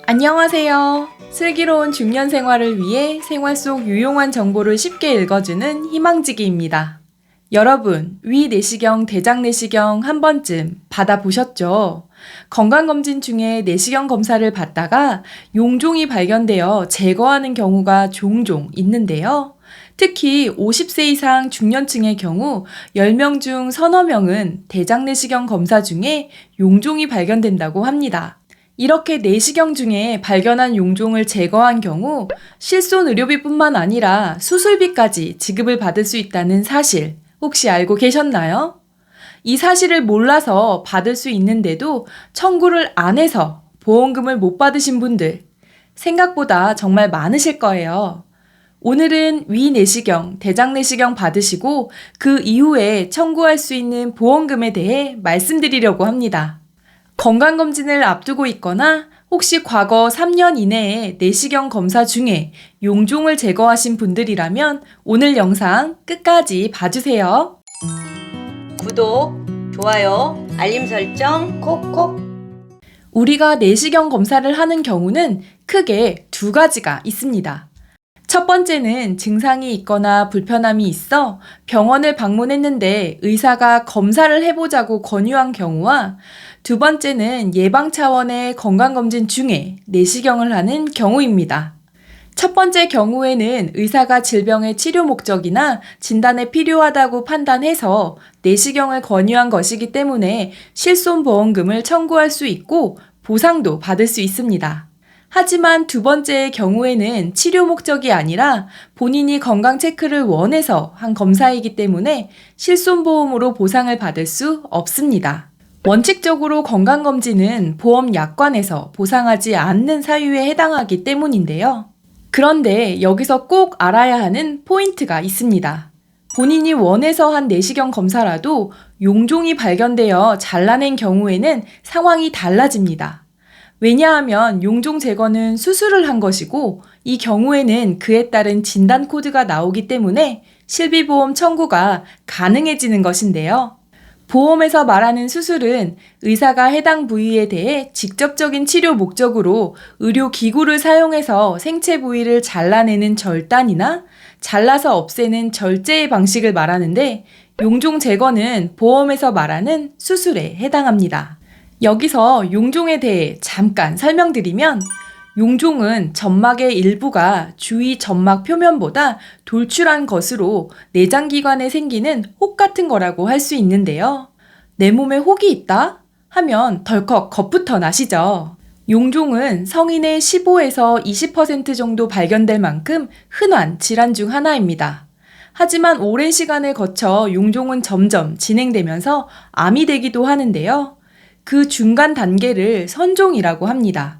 안녕하세요. 슬기로운 중년 생활을 위해 생활 속 유용한 정보를 쉽게 읽어주는 희망지기입니다. 여러분, 위 내시경, 대장 내시경 한 번쯤 받아보셨죠? 건강검진 중에 내시경 검사를 받다가 용종이 발견되어 제거하는 경우가 종종 있는데요. 특히 50세 이상 중년층의 경우 10명 중 서너 명은 대장 내시경 검사 중에 용종이 발견된다고 합니다. 이렇게 내시경 중에 발견한 용종을 제거한 경우 실손 의료비뿐만 아니라 수술비까지 지급을 받을 수 있다는 사실 혹시 알고 계셨나요? 이 사실을 몰라서 받을 수 있는데도 청구를 안 해서 보험금을 못 받으신 분들 생각보다 정말 많으실 거예요. 오늘은 위 내시경, 대장 내시경 받으시고 그 이후에 청구할 수 있는 보험금에 대해 말씀드리려고 합니다. 건강검진을 앞두고 있거나 혹시 과거 3년 이내에 내시경 검사 중에 용종을 제거하신 분들이라면 오늘 영상 끝까지 봐주세요. 구독, 좋아요, 알림 설정 콕콕. 우리가 내시경 검사를 하는 경우는 크게 두 가지가 있습니다. 첫 번째는 증상이 있거나 불편함이 있어 병원을 방문했는데 의사가 검사를 해보자고 권유한 경우와 두 번째는 예방 차원의 건강검진 중에 내시경을 하는 경우입니다. 첫 번째 경우에는 의사가 질병의 치료 목적이나 진단에 필요하다고 판단해서 내시경을 권유한 것이기 때문에 실손보험금을 청구할 수 있고 보상도 받을 수 있습니다. 하지만 두 번째의 경우에는 치료 목적이 아니라 본인이 건강 체크를 원해서 한 검사이기 때문에 실손보험으로 보상을 받을 수 없습니다. 원칙적으로 건강검진은 보험약관에서 보상하지 않는 사유에 해당하기 때문인데요. 그런데 여기서 꼭 알아야 하는 포인트가 있습니다. 본인이 원해서 한 내시경 검사라도 용종이 발견되어 잘라낸 경우에는 상황이 달라집니다. 왜냐하면 용종 제거는 수술을 한 것이고 이 경우에는 그에 따른 진단 코드가 나오기 때문에 실비보험 청구가 가능해지는 것인데요. 보험에서 말하는 수술은 의사가 해당 부위에 대해 직접적인 치료 목적으로 의료기구를 사용해서 생체 부위를 잘라내는 절단이나 잘라서 없애는 절제의 방식을 말하는데 용종 제거는 보험에서 말하는 수술에 해당합니다. 여기서 용종에 대해 잠깐 설명드리면 용종은 점막의 일부가 주위 점막 표면보다 돌출한 것으로 내장기관에 생기는 혹 같은 거라고 할 수 있는데요. 내 몸에 혹이 있다? 하면 덜컥 겁부터 나시죠. 용종은 성인의 15에서 20% 정도 발견될 만큼 흔한 질환 중 하나입니다. 하지만 오랜 시간을 거쳐 용종은 점점 진행되면서 암이 되기도 하는데요. 그 중간 단계를 선종이라고 합니다.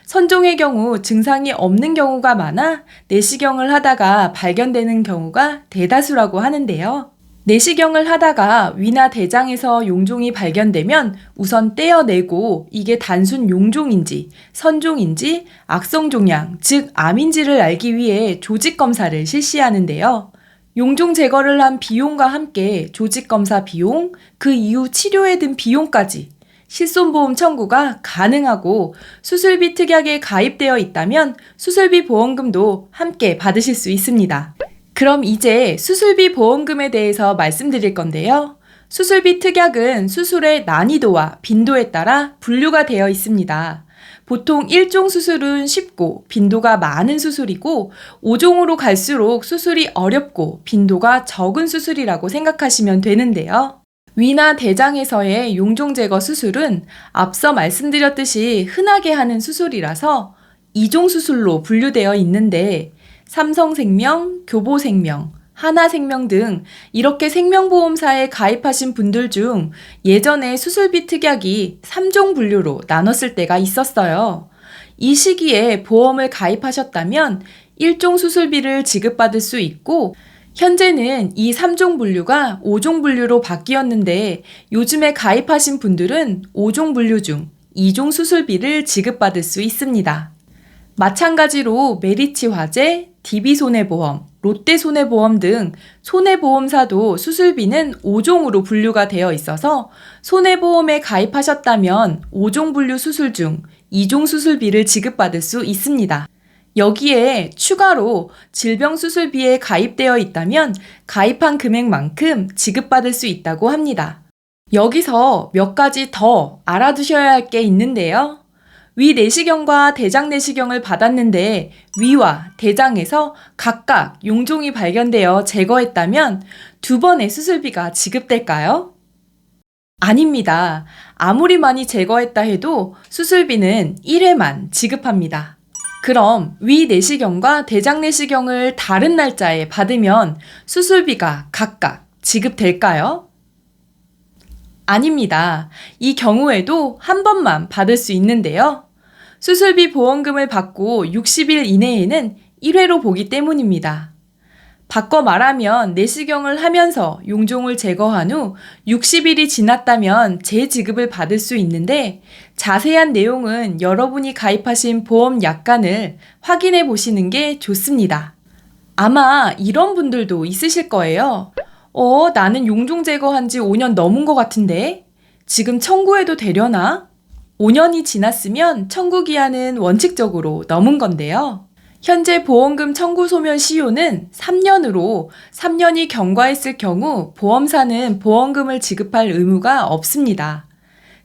선종의 경우 증상이 없는 경우가 많아 내시경을 하다가 발견되는 경우가 대다수라고 하는데요. 내시경을 하다가 위나 대장에서 용종이 발견되면 우선 떼어내고 이게 단순 용종인지 선종인지 악성종양, 즉 암인지를 알기 위해 조직검사를 실시하는데요. 용종 제거를 한 비용과 함께 조직검사 비용, 그 이후 치료에 든 비용까지 실손보험 청구가 가능하고 수술비 특약에 가입되어 있다면 수술비 보험금도 함께 받으실 수 있습니다. 그럼 이제 수술비 보험금에 대해서 말씀드릴 건데요. 수술비 특약은 수술의 난이도와 빈도에 따라 분류가 되어 있습니다. 보통 1종 수술은 쉽고 빈도가 많은 수술이고 5종으로 갈수록 수술이 어렵고 빈도가 적은 수술이라고 생각하시면 되는데요. 위나 대장에서의 용종 제거 수술은 앞서 말씀드렸듯이 흔하게 하는 수술이라서 2종 수술로 분류되어 있는데 삼성생명, 교보생명, 하나생명 등 이렇게 생명보험사에 가입하신 분들 중 예전에 수술비 특약이 3종 분류로 나눴을 때가 있었어요. 이 시기에 보험을 가입하셨다면 1종 수술비를 지급받을 수 있고 현재는 이 3종 분류가 5종 분류로 바뀌었는데 요즘에 가입하신 분들은 5종 분류 중 2종 수술비를 지급받을 수 있습니다. 마찬가지로 메리츠 화재, DB손해보험, 롯데손해보험 등 손해보험사도 수술비는 5종으로 분류가 되어 있어서 손해보험에 가입하셨다면 5종 분류 수술 중 2종 수술비를 지급받을 수 있습니다. 여기에 추가로 질병수술비에 가입되어 있다면 가입한 금액만큼 지급받을 수 있다고 합니다. 여기서 몇 가지 더 알아두셔야 할 게 있는데요. 위 내시경과 대장 내시경을 받았는데 위와 대장에서 각각 용종이 발견되어 제거했다면 2번의 수술비가 지급될까요? 아닙니다. 아무리 많이 제거했다 해도 수술비는 1회만 지급합니다. 그럼 위 내시경과 대장 내시경을 다른 날짜에 받으면 수술비가 각각 지급될까요? 아닙니다. 이 경우에도 한 번만 받을 수 있는데요. 수술비 보험금을 받고 60일 이내에는 1회로 보기 때문입니다. 바꿔 말하면 내시경을 하면서 용종을 제거한 후 60일이 지났다면 재지급을 받을 수 있는데 자세한 내용은 여러분이 가입하신 보험 약관을 확인해 보시는 게 좋습니다. 아마 이런 분들도 있으실 거예요. 나는 용종 제거한 지 5년 넘은 것 같은데 지금 청구해도 되려나? 5년이 지났으면 청구 기한은 원칙적으로 넘은 건데요. 현재 보험금 청구 소멸 시효는 3년으로 3년이 경과했을 경우 보험사는 보험금을 지급할 의무가 없습니다.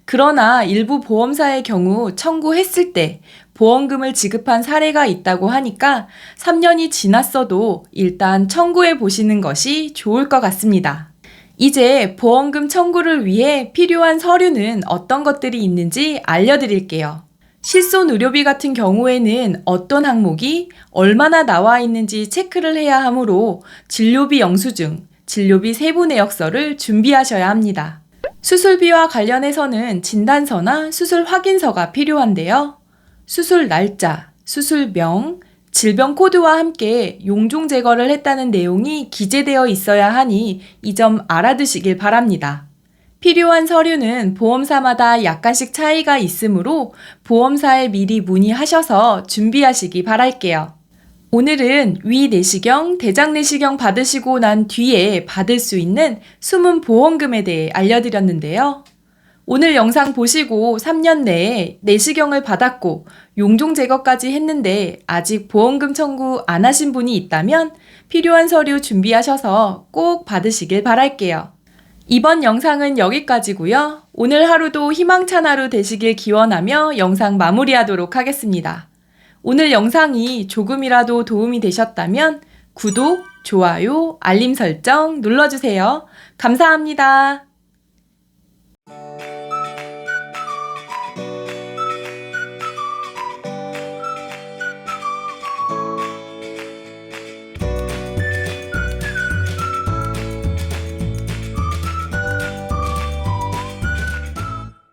그러나 일부 보험사의 경우 청구했을 때 보험금을 지급한 사례가 있다고 하니까 3년이 지났어도 일단 청구해 보시는 것이 좋을 것 같습니다. 이제 보험금 청구를 위해 필요한 서류는 어떤 것들이 있는지 알려드릴게요. 실손 의료비 같은 경우에는 어떤 항목이 얼마나 나와 있는지 체크를 해야 하므로 진료비 영수증, 진료비 세부 내역서를 준비하셔야 합니다. 수술비와 관련해서는 진단서나 수술 확인서가 필요한데요. 수술 날짜, 수술명, 질병 코드와 함께 용종 제거를 했다는 내용이 기재되어 있어야 하니 이 점 알아두시길 바랍니다. 필요한 서류는 보험사마다 약간씩 차이가 있으므로 보험사에 미리 문의하셔서 준비하시기 바랄게요. 오늘은 위 내시경, 대장 내시경 받으시고 난 뒤에 받을 수 있는 숨은 보험금에 대해 알려드렸는데요. 오늘 영상 보시고 3년 내에 내시경을 받았고 용종 제거까지 했는데 아직 보험금 청구 안 하신 분이 있다면 필요한 서류 준비하셔서 꼭 받으시길 바랄게요. 이번 영상은 여기까지고요. 오늘 하루도 희망찬 하루 되시길 기원하며 영상 마무리하도록 하겠습니다. 오늘 영상이 조금이라도 도움이 되셨다면 구독, 좋아요, 알림 설정 눌러주세요. 감사합니다.